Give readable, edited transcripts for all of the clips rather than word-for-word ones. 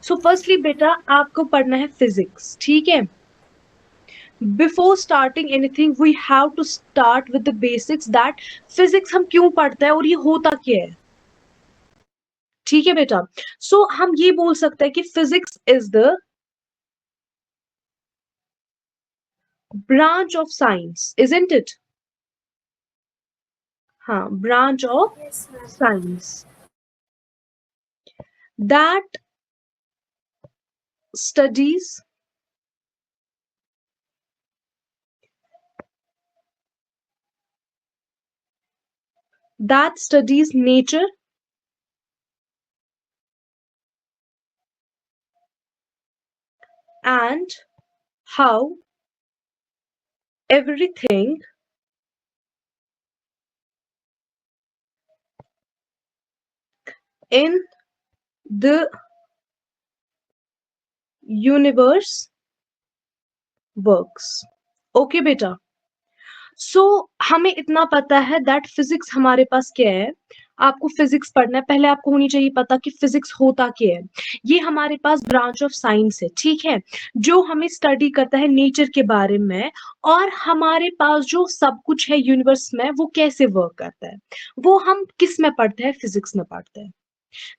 So firstly बेटा आपको पढ़ना है फिजिक्स, ठीक है। Before starting anything we have to start with the basics, that physics हम क्यों पढ़ते हैं और ये होता क्या है, ठीक है बेटा। सो हम ये बोल सकते हैं कि physics is the branch of science, isn't it? हाँ, branch of Yes, ma'am. Science that studies nature and how everything in the universe works. Okay बेटा। सो हमें इतना पता है दैट फिजिक्स हमारे पास क्या है। आपको फिजिक्स पढ़ना है, पहले आपको होनी चाहिए पता कि फिजिक्स होता क्या है। ये हमारे पास ब्रांच ऑफ साइंस है, ठीक है, जो हमें स्टडी करता है नेचर के बारे में, और हमारे पास जो सब कुछ है यूनिवर्स में वो कैसे वर्क करता है, वो हम किस में पढ़ते हैं, फिजिक्स में पढ़ते हैं।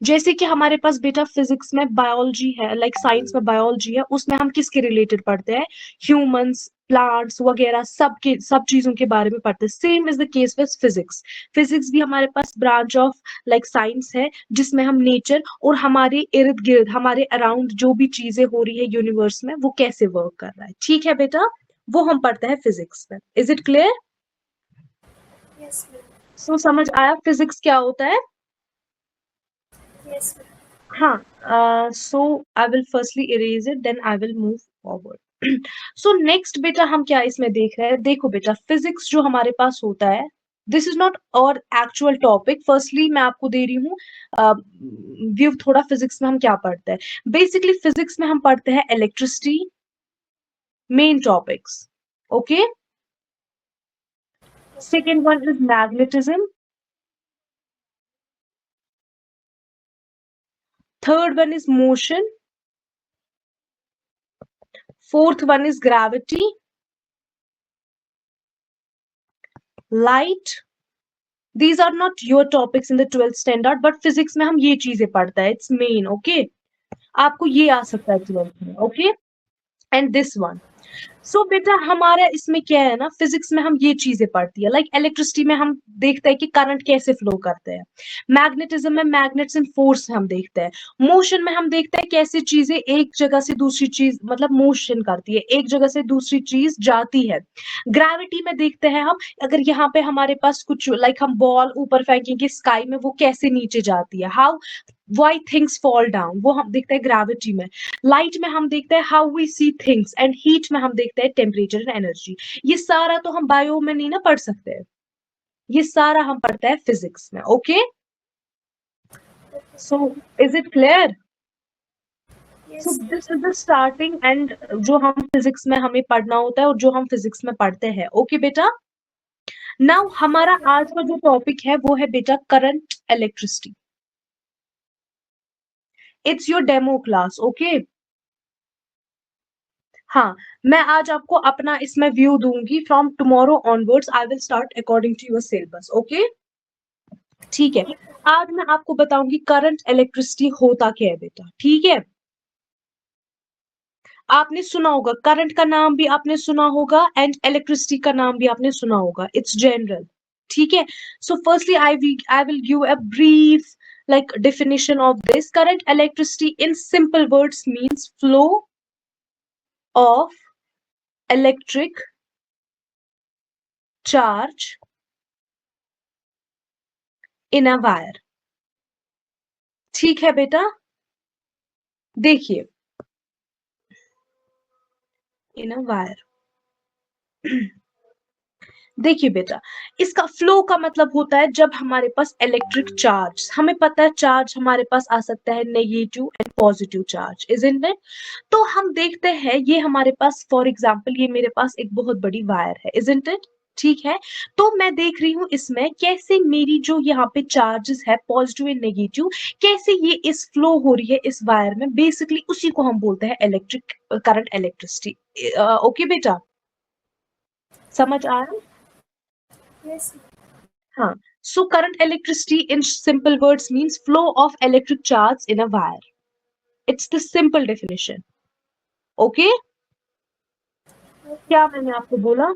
जैसे कि हमारे पास बेटा फिजिक्स में बायोलॉजी है, लाइक साइंस में बायोलॉजी है, उसमें हम किसके रिलेटेड पढ़ते हैं, ह्यूमंस, प्लांट्स वगैरह सब चीजों के बारे में पढ़ते हैं। Same is the case with physics. Physics भी हमारे पास ब्रांच ऑफ लाइक साइंस है, जिसमें हम नेचर और हमारे इर्द गिर्द हमारे अराउंड जो भी चीजें हो रही है यूनिवर्स में वो कैसे वर्क कर रहा है, ठीक है बेटा, वो हम पढ़ते हैं फिजिक्स में। Is it clear? Yes, ma'am. So समझ आया फिजिक्स क्या होता है? Yes, ma'am. हाँ, so I will firstly erase it, then I will move forward. So next बेटा हम क्या इसमें देख रहे हैं, देखो बेटा फिजिक्स जो हमारे पास होता है, दिस इज नॉट और एक्चुअल टॉपिक, फर्स्टली मैं आपको दे रही हूँ व्यू थोड़ा फिजिक्स में हम क्या पढ़ते हैं। बेसिकली फिजिक्स में हम पढ़ते हैं electricity, main topics, okay. Second one is magnetism, third one is motion, fourth one is gravity, light. These are not your topics in the 12th standard, but physics में हम ये चीजें पढ़ता है, it's main, okay? आपको ये आ सकता है 12th में, okay? And this one. सो बेटा हमारा इसमें क्या है ना, फिजिक्स में हम ये चीजें पढ़ती है, लाइक इलेक्ट्रिसिटी में हम देखते हैं कि करंट कैसे फ्लो करते हैं, मैग्नेटिज्म में मैग्नेट्स एंड फोर्स हम देखते हैं, मोशन में हम देखते हैं कैसे चीजें एक जगह से दूसरी चीज मतलब मोशन करती है, एक जगह से दूसरी चीज जाती है। ग्रेविटी में देखते हैं हम, अगर यहाँ पे हमारे पास कुछ लाइक हम बॉल ऊपर फेंकेंगे स्काई में, वो कैसे नीचे जाती है, how why things fall down, वो हम देखते हैं ग्रेविटी में। लाइट में हम देखते हैं how we see things, and heat में हम देखते हैं टेम्परेचर एंड एनर्जी। ये सारा तो हम बायो में नहीं ना पढ़ सकते हैं, ये सारा हम पढ़ते हैं फिजिक्स में, okay. So is it clear? So Yes, ma'am. This is the starting and जो हम फिजिक्स में हमें पढ़ना होता है और जो हम फिजिक्स में पढ़ते हैं, ओके बेटा। नाउ हमारा आज का जो टॉपिक है वो है बेटा current electricity. It's your demo class, okay. हाँ, मैं आज आपको अपना इसमें व्यू दूंगी, from tomorrow onwards I will start according to your syllabus, okay. ठीक है, आज मैं आपको बताऊंगी करंट इलेक्ट्रिसिटी होता क्या है बेटा, ठीक है। आपने सुना होगा करंट का नाम भी आपने सुना होगा एंड इलेक्ट्रिसिटी का नाम भी आपने सुना होगा, इट्स जनरल, ठीक है। So firstly I will give a brief like definition of this. Current electricity in simple words means flow of electric charge in a wire, ठीक है बेटा। देखिए इन अ वायर देखिए बेटा, इसका फ्लो का मतलब होता है जब हमारे पास इलेक्ट्रिक चार्ज, हमें पता है चार्ज हमारे पास आ सकता है negative and positive charge, isn't it? तो हम देखते हैं ये हमारे पास फॉर एग्जांपल ये मेरे पास एक बहुत बड़ी वायर है, इजंट इट? ठीक है, तो मैं देख रही हूँ इसमें कैसे मेरी जो यहाँ पे चार्जेस है पॉजिटिव एंड नेगेटिव, कैसे ये इस फ्लो हो रही है इस वायर में, बेसिकली उसी को हम बोलते हैं इलेक्ट्रिक करंट, इलेक्ट्रिसिटी। ओके बेटा, समझ आया? Yes, ma'am. हाँ, so current electricity in simple words means flow of electric charge in a wire. It's the simple definition. Okay? Okay. क्या मैंने आपको बोला?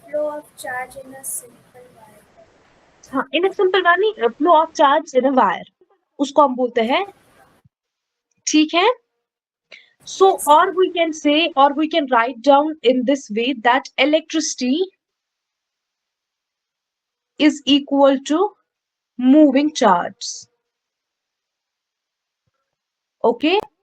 Flow of charge in a simple wire. हाँ, in a simple wire नहीं, flow of charge in a wire. उसको हम बोलते हैं, ठीक है? So, Yes, or ma'am. we can say, or we can write down in this way that electricity is equal to moving charge. Okay?